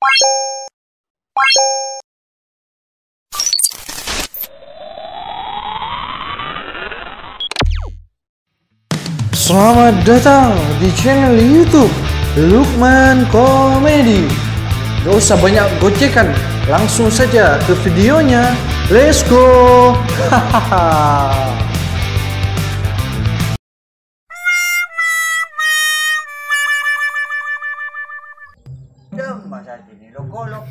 Selamat datang di channel YouTube Lukman Komedi. Gak usah banyak gocekan, langsung saja ke videonya. Let's go. Hahaha. Jom masa sini lo kolok.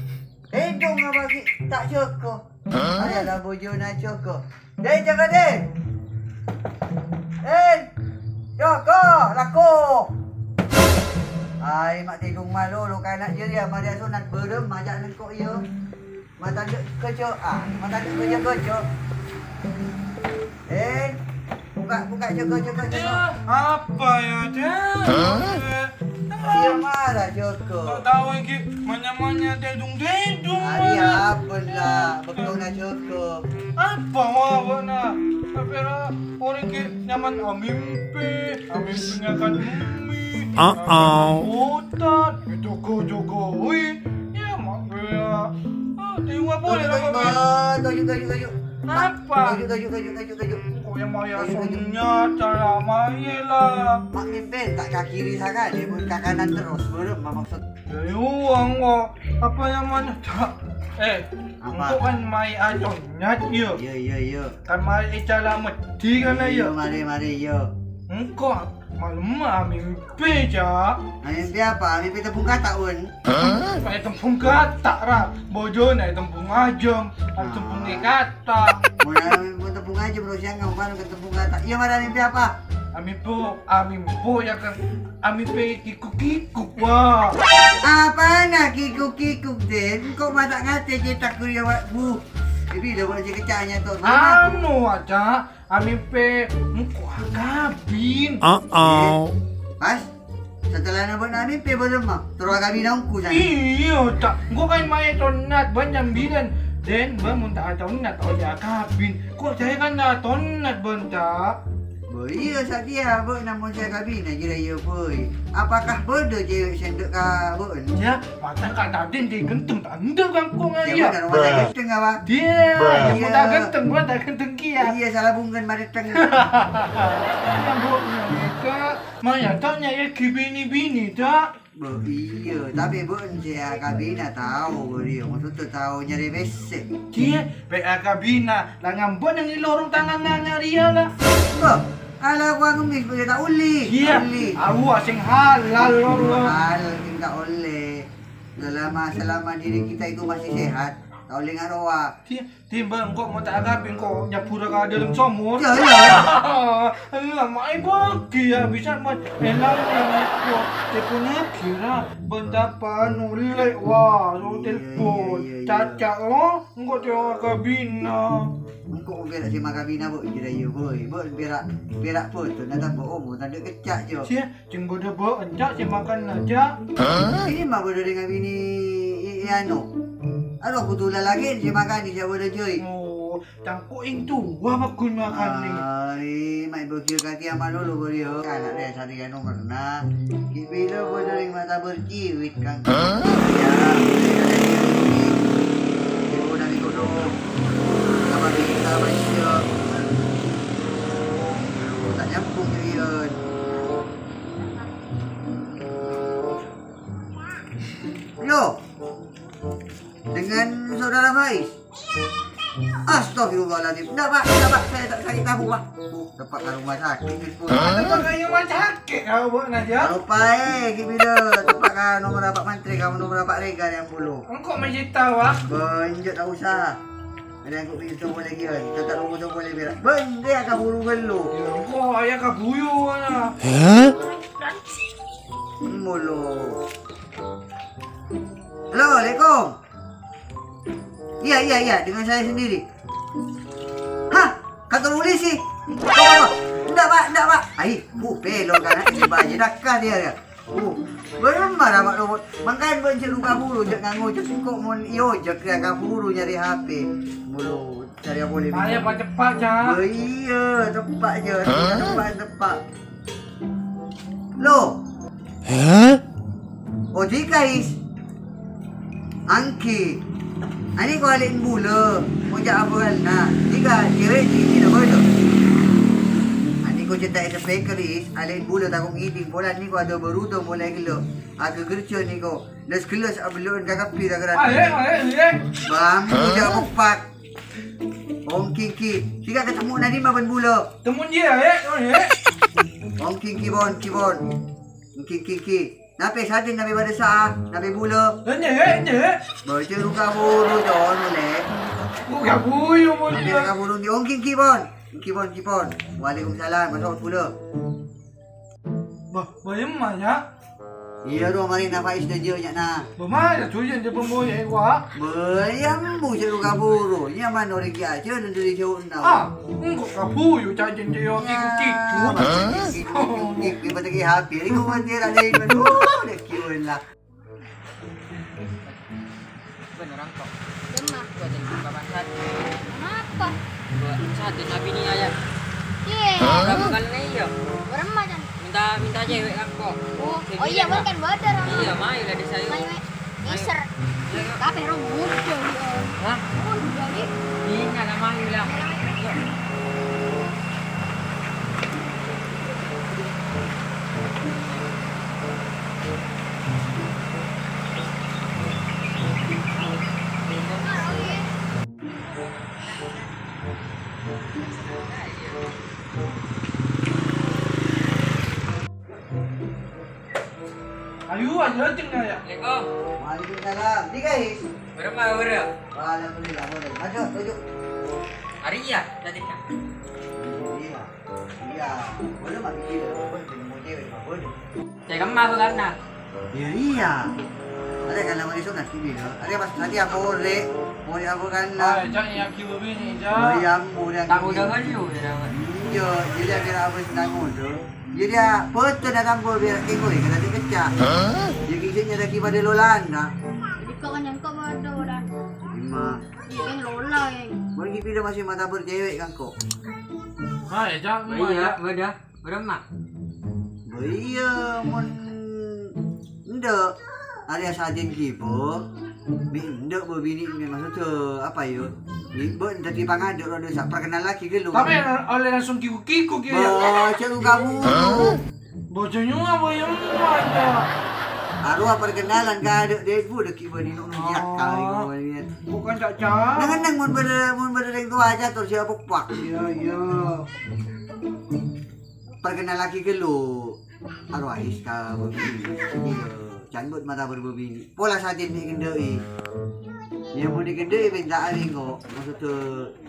Hidung apa bagi tak cukup. Ada lah bojo nak cukup. Dek jaga dek. Joko, laku. Ai mak tidung malu lo kanak je dia maria sunat berem majak nan kok yo. Mata dek kerja mata dek kerja kerja. Buka jaga. Apa ya dia? Dia marah Joko. Tak tahu lagi mana-mana dedung-dedung. Hari apa lah, betul nak cukup. Apa awak nak? Tapi orang ke nyaman amimpinya kan mumi. Otak, Joko. Ya mak dia. Dewa boleh lah. Tujuk. Apa? Tujuk. Kau yang maya sonya cara maya lah. Mak mimpin tak kaki kiri sangat dia pun kaki kanan terus berem maksud. Uang kok apa yang mana tak? Engkau kan mai ajon nyat ya. Ya. Kan mai cara mesti kan ya. Mari ya. Engkau malam mimpi je. Mimpi apa? Mimpi tepung kata pun. Pakai tembung kata lah. Bojo nak tembung ajam, tembung kata. Mau tepung aja bro siang kamu kan tepung kata. Iya mana mimpi apa? Amimpo ya kan. Amimpi kikuk wah. Apa nak kikuk den? Kok mata ngate cetak kuliah bu. Jadi dah boleh kecahnya tu. Anu aja. Amimpi engkau kabin. Pas setelah nak mimpi belum mak. Terus kabin aku sana. Iya tak. Engkau kan main tonat banyak bilan. Dan memunta tonat oleh kabin. Kok saya kan tonat bentak. Iya saja bo namun saya kabin aja ya boy. Apakah bodoh je sendok ka bo? Ya, mata kat Dadin dia genteng tanda kangkung aja. Ya benar mata genteng apa? Dia, yang mata genteng mata genteng kia. Iya salah bungkan mari teng. Yang buatnya mereka, Maya tanya ya bini tak? Bo iya, tapi bo saya kabin tahu dia maksud tu tahu nyari besek. Dia, PA kabina, lah ngambon yang di lorong tangannya dia lah. Bo, ala gua ngemis boleh tak uli. Iya, awak sing halal lorong. Halal tidak oleh. Selama diri kita itu masih sehat, tak boleh ngaroa. Dia, tiba engkau mau tak agapin kau nyapura ka dalam sumur. Ya. Alah, mai bagi ya bisa mat elang kau. Telepon kira benda panulek wah, so telepon. Caca oh, engkau tengok kabina. Engkau berak si makabina bo jira you boy. Bo berak foto nak bo oh tak ada kecak je. Sia, jeng bodoh bo enjak si makan aja. Ini mah bodoh dengan bini anu. Aduh betul lagi si makan ni siapa bodoh cuy. Oh, tangkuk itu wah bakul makan ni. Ai, mai bokil kaki amal dulu bodoh. Anak dia cari anu pernah. Kipilo bodoh dengan mata berciwit kan. Ya, ibu dari bodoh. Kita Malaysia tak nyambung Rian. Yo dengan saudara Faiz. Astagfirullahaladzim. Enggak pak, saya tak sakit tahu pak. Tempat ke rumah sakit. Tempat ke rumah sakit kau buat aja. Lupa gila. Tempat ke nomor dapat mantri, kamu nomor dapat rega yang bulu. Engkau masih tahu ah? Benjut tak usah. Ada aku pergi tunggu lagi kan. Kita tak tunggu boleh berak. Ben, dia akan buru gelu. Kau ayah kau buyu mana? Mulu. Assalamualaikum. Iya, dengan saya sendiri. Hah? Kantor polisi? Enggak pak. Ai, pelong kan ini baju nakah dia. Beremar mak robot. Mangkan bencet luka bulu jak nganggo jak kok mon iyo jak ka bulu nyari HP. Bulu cari apa boleh. Ayah pak cepat je. Oh iya, tepat je. Tepat. Lo. Oh, jikais. Angki. Ani kau alih bula. Mau jak apa kan? Nah, jika cewek ini dah boleh. Ani kau cetak SMP keris, alih bula takung ini. Bola ni kau ada berudung mulai kilo. Aku kerja ni kau. Les kelas abelun kakapi dah keran. Bang, kau jak bupak. Om Kiki, jika ketemu Nadim abang bula. Temu dia, Om Kiki bon, Kibon. Kiki. Nape sadin nabe pada sah, nabe bula. Baca luka buru John boleh. Bukan buyu pun Nabe dia. luka buru di Om Kiki bon. Kibon. Waalaikumsalam. Masuk pula. Bagaimana ya? Iya doh mari nak Faiz dah je nak. Bagaimana tujuan dia pemboya gua? Bayam bu je luka buru. Ni mana orang kia aja dan dari jauh nak. Enggak kabuyu cacing dia kiku. Kiki pataki happy. Ini kau mandi ada ini tu. Dah kiun lah. Bener orang kok. Demam. Gua jadi bapak saat. Kenapa? Gua saat di nabi ni ayah. Iya. Berapa kali ni ya? Berapa kan? Minta cewek kan kok. Oh iya kan badar. Iya, mai lah di saya. Mayu. Iser. Tapi orang muda dia. Hah? Muda dia. Ingat nama mai lah. Ayu aja tinggal ya. Assalamualaikum. Waalaikumsalam. Ni guys. Berapa berapa? Alhamdulillah boleh. Masuk tujuk. Hari ya, tadinya. Iya. Boleh mak kira. Boleh mau cewek mak boleh. Saya kemah tu kan nak. Iya. Ada kan nama esok nanti bila. Ada pas nanti aku boleh. Boleh aku kan lah. Jangan yang kibu bini je. Bayam boleh. Tak mudah kan lu dia dapat. Iya. Jadi kira apa sedang muda. Jadi betul dah tampil biar kengoi kena dia kecak. Dia kisahnya dah kibar dia lolan dah. Jadi kau kan yang kau badar dah. Lima. Iya kan lola yang. Boleh kita masih mata bercewek kan kok. Hai, jangan Iya, berapa? Berapa? Iya, mun ndak ada sajen kibo. Ndak berbini maksud tu apa yo? Ibu tadi pangada roda sak perkenal lagi ke lu. Tapi oleh langsung kiku kira. Baca lu kamu. Bocahnya apa yang ada? Arwah perkenalan ka ada debu dek kibo di nuk nyak kali kau lihat. Bukan caca. Nang mun berdeng tu aja tur siapa pak. Iya. Perkenal lagi ke lu. Arwah iska berbini. Iya. Canbut mata berbini. Pola sajen ni kendai. Ya mau dikendai minta ari kok. Maksud tu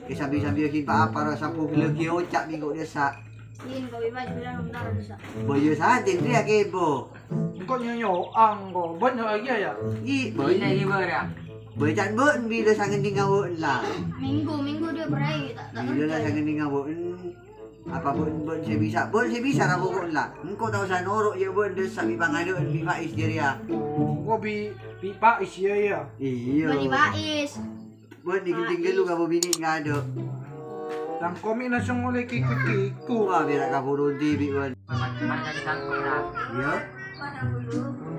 sambil-sambil kita apa sapu lagi ocak minggu dia sak. Yin kau bebas bilang benar bisa. Boyo sajen dia kebo. Kau nyoyo ang kau. Benar lagi ya. I Boy lagi berapa? boy canbut bila sangen dingawon lah. Minggu dia berai tak Bila lah sangen dingawon. Apa pun saya bisa lah pokok lah. Engkau tahu saya norok ya pun dia sabi pangado di Faiz dia. Kau pipa isi ya. Iya. Bani bais. Buat dikiting lu kau bini enggak ada. Dan kami langsung oleh kiku. Wah biar kau burun TV pun. Mana jadi sangkut lah. Ya.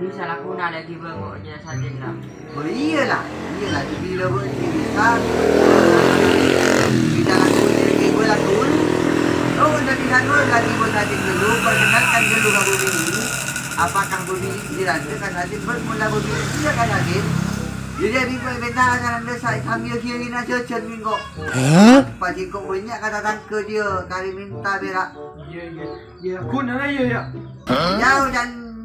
Bisa laku nak lagi bengok je saja lah. Oh iyalah bila pun bisa. Kita lakun. Oh udah bisa dulu lagi buat hati dulu. Perkenalkan dulu kamu ini. Apakah bumi dirasa kan hati bermula bumi dia kan hati. Jadi abi kau benda akan anda saya sambil kiri nak cecen minggu. Pasti kau banyak kata tangke dia kali minta berak. Ya, aku nak ya. Jauh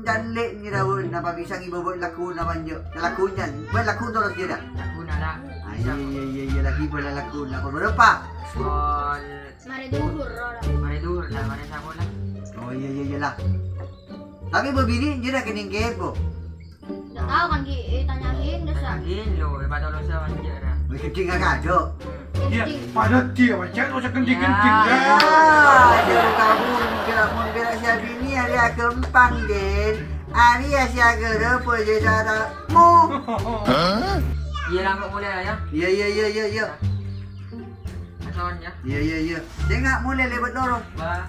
dan lek ni dah pun apa bisa ngi buat lakun apa je. Lakunnya, buat lakun terus dia dah. Aku nak lah. Iya lagi boleh lakun apa berapa? Sol. Mari duhur ora. Mari dulu lah, mari sabun lah. Oh iya lah. Tapi berbini dia dah kening kepo. Tak tahu kan tanyain desa. Lagi lo, hebat lo sama je lah. Mesti tinggal kado. Ya, pada dia macam tu saya kenting-kenting. Dia kamu mun berak siap ini ada kempang den. Ari asia gerepo je cara mu. Iya lah, kok mulai lah ya. Iya. Kawan ya. Iya. Tengok mulai lewat dorong. Bah.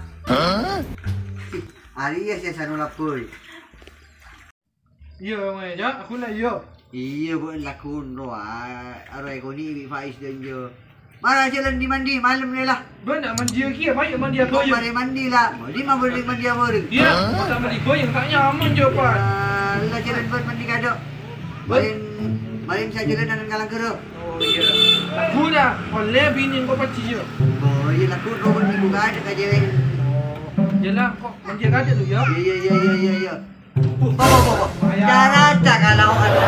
Ari asia sanu lapoi. Ya, aku nak ya. Iya buat lakon tu arai kau ni Bik Faiz dan je. Mana jalan di mandi malam ni lah. Gua nak mandi lagi, baik mandi apa Kau je? mari mandi lah. Di mana boleh mandi apa tu? Ya, tak mandi goyang tak nyaman je Pak. Lah jalan buat mandi kadok. Malam saya jalan dengan kalang keruk. Oh iya. Aku dah, oleh bini kau paci je. Oh iya lakon robot ni buka ada kat jalan. Yalah, kok mandi ada tu ya? Ya. Bawa. Cara tak kalau ada